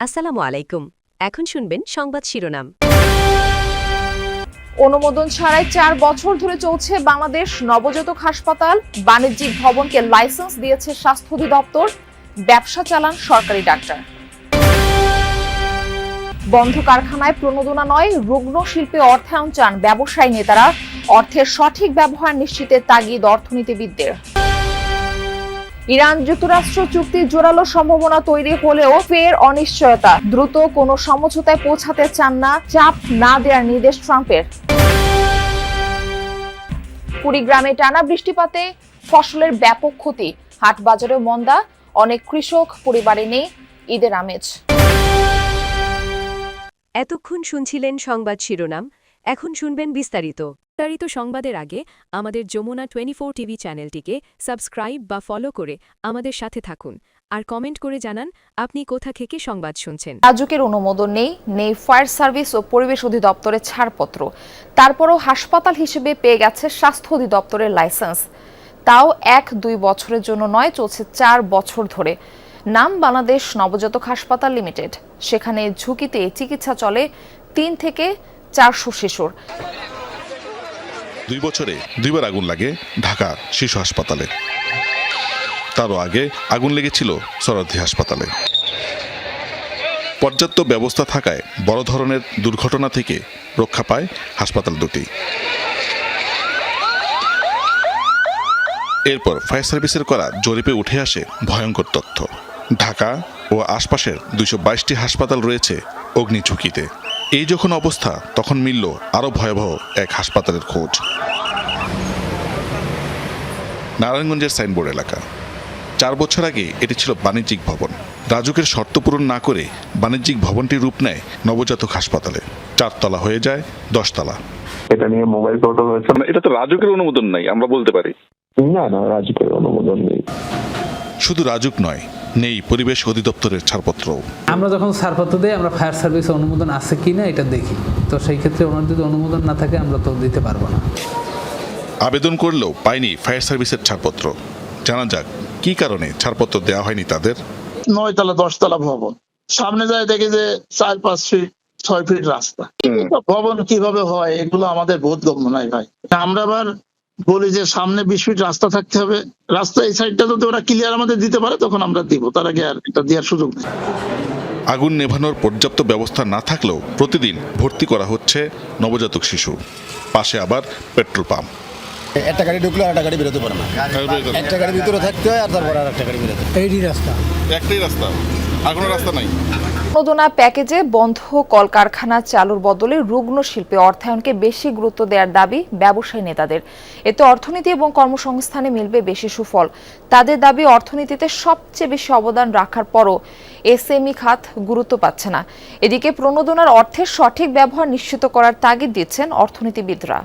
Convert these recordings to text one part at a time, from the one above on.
আসসালামু আলাইকুম। এখন শুনবেন সংবাদ শিরোনাম। অনুমোদন ছাড়াই ৪ বছর ধরে চলছে বাংলাদেশ নবজাতক হাসপাতাল। বাণিজ্যিক ভবনকে লাইসেন্স দিয়েছে স্বাস্থ্য অধিদপ্তর। ব্যবসা চালান সরকারি ডাক্তার। বন্ধ কারখানায় প্রণোদনা নয়, রুগ্ন শিল্পে অর্থায়ন চান ব্যবসায়ী নেতারা। অর্থের সঠিক ব্যবহার নিশ্চিতের তাগিদ অর্থনীতিবিদদের। ইরান যুক্তরাষ্ট্র চুক্তি জোরালো সম্ভাবনা তৈরি হলেও ফের অনিশ্চয়তা। দ্রুত কোনো সমঝোতায় পৌঁছাতে চান না, চাপ না দেওয়ার নির্দেশ ট্রাম্পের। কুড়িগ্রামে টানা বৃষ্টিপাতে ফসলের ব্যাপক ক্ষতি, হাট বাজারেও মন্দা। অনেক কৃষক পরিবারে নেই ঈদের আমেজ। এতক্ষণ শুনছিলেন সংবাদ শিরোনাম, এখন শুনবেন বিস্তারিত সংবাদের আগে আমাদের যমুনা 24 টিভি চ্যানেলটিকে সাবস্ক্রাইব বা ফলো করে আমাদের সাথে থাকুন আর কমেন্ট করে জানান আপনি কোথা থেকে সংবাদ শুনছেন। রাজুকের অনুমোদন নেই ফায়ার সার্ভিস ও পরিবেশ অধিদপ্তরের ছাড়পত্র। তারপরও হাসপাতাল হিসেবে পেয়ে গেছে স্বাস্থ্য অধিদপ্তরের লাইসেন্স। তাও 1-2 বছরের জন্য নয়, চলছে 4 বছর ধরে। নাম বাংলাদেশ নবজাতক হাসপাতাল লিমিটেড। সেখানে ঝুঁকিতে চিকিৎসা চলে 3 থেকে 400 শিশুর। 2 বছরে 2বার আগুন লাগে ঢাকা শিশু হাসপাতালে। তারও আগে আগুন লেগেছিল সরোয়ার্দী হাসপাতালে। পর্যাপ্ত ব্যবস্থা থাকায় বড় ধরনের দুর্ঘটনা থেকে রক্ষা পায় হাসপাতাল দুটি। এরপর ফায়ার সার্ভিসের করা জরিপে উঠে আসে ভয়ঙ্কর তথ্য। ঢাকা ও আশপাশের 222টি হাসপাতাল রয়েছে অগ্নি ঝুঁকিতে। এই যখন অবস্থা, তখন মিলল আরও ভয়াবহ এক হাসপাতালের খোঁজ। নারায়ণগঞ্জের সাইনবোর্ড এলাকা। 4 বছর আগে এটি ছিল বাণিজ্যিক ভবন। রাজুকের শর্ত পূরণ না করে বাণিজ্যিক ভবনটি রূপ নেয় নবজাতক হাসপাতালে। 4 তলা হয়ে যায় 10 তলা। এটা নিয়ে মোবাইল কোর্টও হয়েছে। এটা তো রাজুকের অনুমোদন নাই, আমরা বলতে পারি। না, রাজুকের অনুমোদন নেই। শুধু রাজুক নয়, নেই পরিবেশ অধিদপ্তরের ছাড়পত্রও। আমরা যখন ছাড়পত্র দিই, আমরা ফায়ার সার্ভিস অনুমোদন আছে কিনা এটা দেখি। তো সেই ক্ষেত্রে ওনার যদি অনুমোদন না থাকে আমরা তো দিতে পারবো না। আবেদন করলেও পায়নি ফায়ার সার্ভিসের ছাড়পত্র। জানা যাক কি কারণে ছাড়পত্র দেওয়া হয়নি তাদের। 9 তলা 10 তলা ভবন, সামনে যায় দেখি যে 4-5 ফিট 6 ফিট রাস্তা। ভবন কিভাবে হয় এগুলো আমাদের বোধগম্য নয় ভাই। আমরা আবার বলি যে সামনে 20 ফিট রাস্তা থাকতে হবে। রাস্তা এই সাইডটা যদি ওরা ক্লিয়ার আমাদের দিতে পারে তখন আমরা দিব, তার আগে আর এটা দেওয়ার সুযোগ নেই। আগুন নেভানোর পর্যাপ্ত ব্যবস্থা না থাকলেও প্রতিদিন ভর্তি করা হচ্ছে নবজাতক শিশু। পাশে আবার পেট্রোল পাম্প। একটা গাড়ি ঢুকলে আর একটা গাড়ি বেরোতে পারে না। একটা গাড়ির ভিতরে থাকতে হয় আর তারপর আর একটা গাড়ি বেরোতে। এইটাই রাস্তা, একটাই রাস্তা, আর কোনো রাস্তা নাই। অনুমোদনা প্যাকেজে বন্ধ কলকারখানা চালুর বদলে রুগ্ন শিল্পে অর্থায়নকে বেশি গুরুত্ব দেওয়ার দাবি ব্যবসায়ী নেতাদের। এতে অর্থনীতি এবং কর্মসংস্থানে মিলবে বেশি সুফল। তাদের দাবি, অর্থনীতিতে সবচেয়ে বেশি অবদান রাখার পরও এসএমই খাত গুরুত্ব পাচ্ছে না। এদিকে প্রণোদনার অর্থের সঠিক ব্যবহার নিশ্চিত করার তাগিদ দিচ্ছেন অর্থনীতিবিদরা।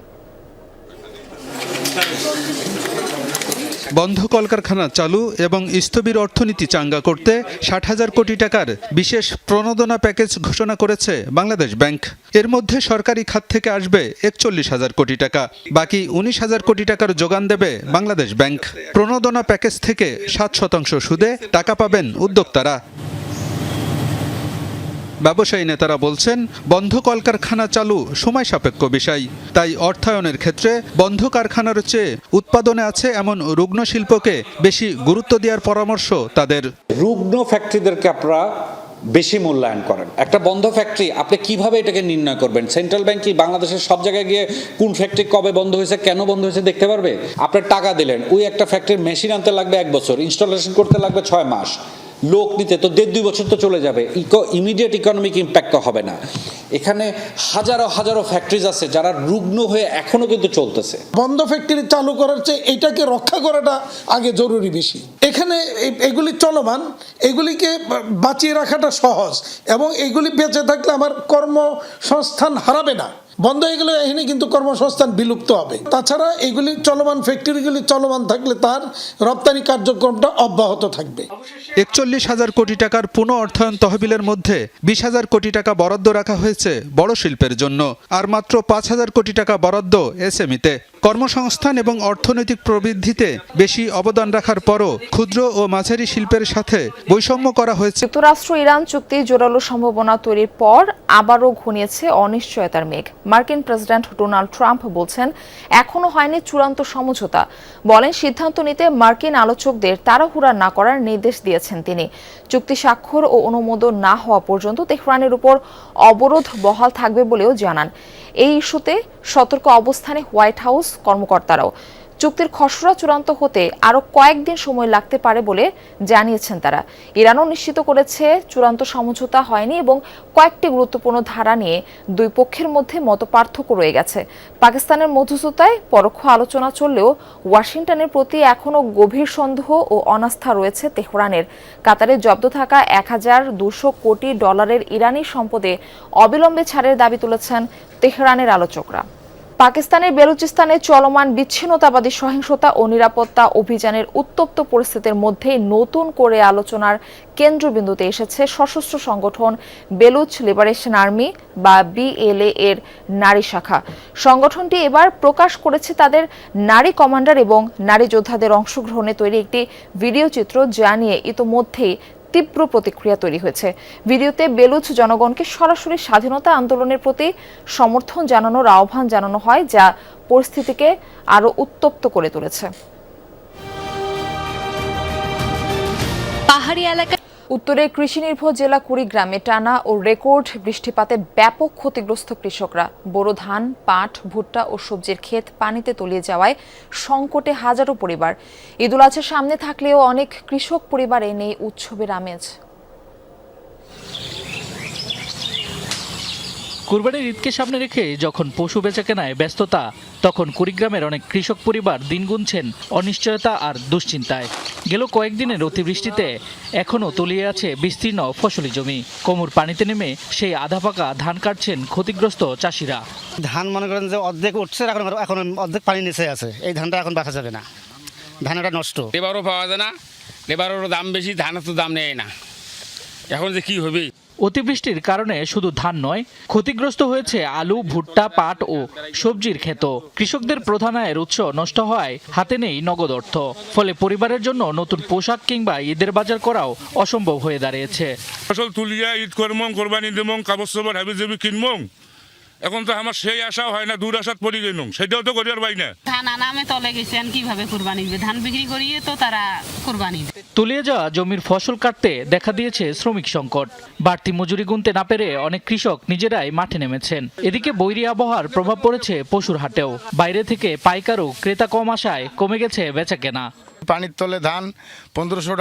বন্ধ কলকারখানা চালু এবং স্থবির অর্থনীতি চাঙ্গা করতে 60,000 কোটি টাকার বিশেষ প্রণোদনা প্যাকেজ ঘোষণা করেছে বাংলাদেশ ব্যাংক। এর মধ্যে সরকারি খাত থেকে আসবে 41,000 কোটি টাকা, বাকি 19,000 কোটি টাকার যোগান দেবে বাংলাদেশ ব্যাংক। প্রণোদনা প্যাকেজ থেকে 7% সুদে টাকা পাবেন উদ্যোক্তারা। ব্যবসায়ী নেতারা বলছেন, বন্ধ কলকারখানা চালু সময় সাপেক্ষ বিষয়। তাই অর্থায়নের ক্ষেত্রে বন্ধ কারখানার চেয়ে উৎপাদনে আছে এমন রুগ্ন শিল্পকে বেশি গুরুত্ব দেওয়ার পরামর্শ তাদের। রুগ্ন ফ্যাক্টরিদেরকে আপনারা বেশি মূল্যায়ন করেন। একটা বন্ধ ফ্যাক্টরি আপনি কিভাবে এটাকে নির্ণয় করবেন? সেন্ট্রাল ব্যাংক কি বাংলাদেশের সব জায়গায় গিয়ে কোন ফ্যাক্টরি কবে বন্ধ হয়েছে, কেন বন্ধ হয়েছে দেখতে পারবে? আপনার টাকা দিলেন, ওই একটা ফ্যাক্টরির মেশিন আনতে লাগবে 1 বছর, ইনস্টলেশন করতে লাগবে 6 মাস, লোক নিতে তো 1.5-2 বছর তো চলে যাবে। ইমিডিয়েট ইকোনমিক ইম্প্যাক্ট তো হবে না। এখানে হাজারো হাজারো ফ্যাক্টরিজ আছে যারা রুগ্ন হয়ে এখনো কিন্তু চলতেছে। বন্ধ ফ্যাক্টরি চালু করার চেয়ে এটাকে রক্ষা করাটা আগে জরুরি বেশি। এখানে এগুলি চলমান, এগুলিকে বাঁচিয়ে রাখাটা সহজ এবং এগুলি বেঁচে থাকলে আমার কর্মসংস্থান হারাবে না। বন্ধ হয়ে গেলে এখানে কিন্তু কর্মসংস্থান বিলুপ্ত হবে। তাছাড়া এগুলি চলমান, ফ্যাক্টরিগুলি চলমান থাকলে তার রপ্তানি কার্যক্রমটা অব্যাহত থাকবে। 41,000 কোটি টাকার পুনঃ অর্থায়ন তহবিলের মধ্যে 20,000 কোটি টাকা বরাদ্দ রাখা হয়েছে বড় শিল্পের জন্য, আর মাত্র 5,000 কোটি টাকা বরাদ্দ এসএমইতে। কর্মসংস্থান এবং অর্থনৈতিক প্রবৃদ্ধিতে বেশি অবদান রাখার পরও ক্ষুদ্র ও মাঝারি শিল্পের সাথে বৈষম্য করা হয়েছে। যুক্তরাষ্ট্র ইরান চুক্তি জোরালো সম্ভাবনা তৈরির পর আবারও ঘনিয়েছে অনিশ্চয়তার মেঘ। মার্কিন প্রেসিডেন্ট ডোনাল্ড ট্রাম্প বলছেন এখনো হয়নি চূড়ান্ত সমঝোতা। বলেন সিদ্ধান্ত নিতে মার্কিন আলোচকদের তাড়াহুড়া না করার নির্দেশ দিয়েছেন তিনি। চুক্তি স্বাক্ষর ও অনুমোদন না হওয়া পর্যন্ত তেহরানের উপর অবরোধ বহাল থাকবে বলেও জানান। এই ইস্যুতে সতর্ক অবস্থানে হোয়াইট হাউস কর্মকর্তারাও। চুক্তির খসড়া চূড়ান্ত হতে আরও কয়েকদিন সময় লাগতে পারে বলে জানিয়েছেন তারা। ইরানও নিশ্চিত করেছে চূড়ান্ত সমঝোতা হয়নি এবং কয়েকটি গুরুত্বপূর্ণ ধারা নিয়ে দুই পক্ষের মধ্যে মতপার্থক্য রয়ে গেছে। পাকিস্তানের মধ্যস্থতায় পরোক্ষ আলোচনা চললেও ওয়াশিংটনের প্রতি এখনও গভীর সন্দেহ ও অনাস্থা রয়েছে তেহরানের। কাতারে জব্দ থাকা 1200 কোটি ডলারের ইরানি সম্পদে অবিলম্বে ছাড়ের দাবি তুলেছেন তেহরানের আলোচকরা। পাকিস্তানের বেলুচিস্তানে চলমান বিচ্ছিন্নতাবাদী সহিংসতা ও নিরাপত্তা অভিযানের উত্তপ্ত পরিস্থিতির মধ্যেই নতুন করে আলোচনার কেন্দ্রবিন্দুতে এসেছে সশস্ত্র সংগঠন বেলুচ লিবারেশন আর্মি বা BLA এর নারী শাখা। সংগঠনটি এবার প্রকাশ করেছে তাদের নারী কমান্ডার এবং নারী যোদ্ধাদের অংশগ্রহণে তৈরি একটি ভিডিও চিত্র, যা নিয়ে ইতোমধ্যেই তীব্র প্রতিক্রিয়া তৈরি হয়েছে। ভিডিওতে বেলুচ জনগণকে সরাসরি স্বাধীনতা আন্দোলনের প্রতি সমর্থন জানানোর আহ্বান জানানো হয়, যা পরিস্থিতিকে আরো উত্তপ্ত করে তুলেছে। পাহাড়ি এলাকা উত্তরের কৃষি নির্ভর জেলা কুড়িগ্রামে টানা ও রেকর্ড বৃষ্টিপাতে ব্যাপক ক্ষতিগ্রস্ত কৃষকরা। বোরো ধান, পাট, ভুট্টা ও সবজির ক্ষেত পানিতে তলিয়ে যাওয়ায় সংকটে হাজারো পরিবার। ঈদুল আজহার সামনে থাকলেও অনেক কৃষক পরিবারে নেই উৎসবের আমেজ। কুরবানির ঈদকে সামনে রেখে যখন পশু বেচাকেনায় ব্যস্ততা, তখন কুড়িগ্রামের অনেক কৃষক পরিবার দিন গুনছেন অনিশ্চয়তা আর দুশ্চিন্তায়। গেল কয়েকদিনের অতিবৃষ্টিতে এখনও তলিয়ে আছে বিস্তীর্ণ ফসলি জমি। কোমর পানিতে নেমে সেই আধা পাকা ধান কাটছেন ক্ষতিগ্রস্ত চাষিরা। ধান মনে করেন যে অর্ধেক উঠছে, এখন অর্ধেক পানি নিচে আছে। এই ধানটা এখন বাঁচা যাবে না, ধানটা নষ্ট। লেবারও পাওয়া যায় না, লেবারেরও দাম বেশি, ধানের তো দাম নেয় না। এখন যে কি হবে? অতিবৃষ্টির কারণে শুধু ধান নয়, ক্ষতিগ্রস্ত হয়েছে আলু, ভুট্টা, পাট ও সবজির ক্ষেত। কৃষকদের প্রধান আয়ের উৎস নষ্ট হওয়ায় হাতে নেই নগদ অর্থ। ফলে পরিবারের জন্য নতুন পোশাক কিংবা ঈদের বাজার করাও অসম্ভব হয়ে দাঁড়িয়েছে। ফসল তুলিয়া ঈদ করম, কোরবানি দেব, কাপড় চোপড় হাবি জাবি কিনব। এখন তো আমার সেই আশাও হয় না, দূর আশাত পড়ি গেল, সেটাও তো করিবার পাই না। ধান আনামে তলে গেছেন, কিভাবে কুরবানি দিবে? ধান বিক্রি করিয়ে তো তারা কুরবানি দেবে। তলিয়ে যাওয়া জমির ফসল কাটতে দেখা দিয়েছে শ্রমিক সংকট। বাড়তি মজুরি গুনতে না পেরে অনেক কৃষক নিজেরাই মাঠে নেমেছেন। এদিকে বৈরী আবহাওয়ার প্রভাব পড়েছে পশুর হাটেও। বাইরে থেকে পাইকার ও ক্রেতা কম আসায় কমে গেছে বেচাকেনা। পানির তলে ধান 1500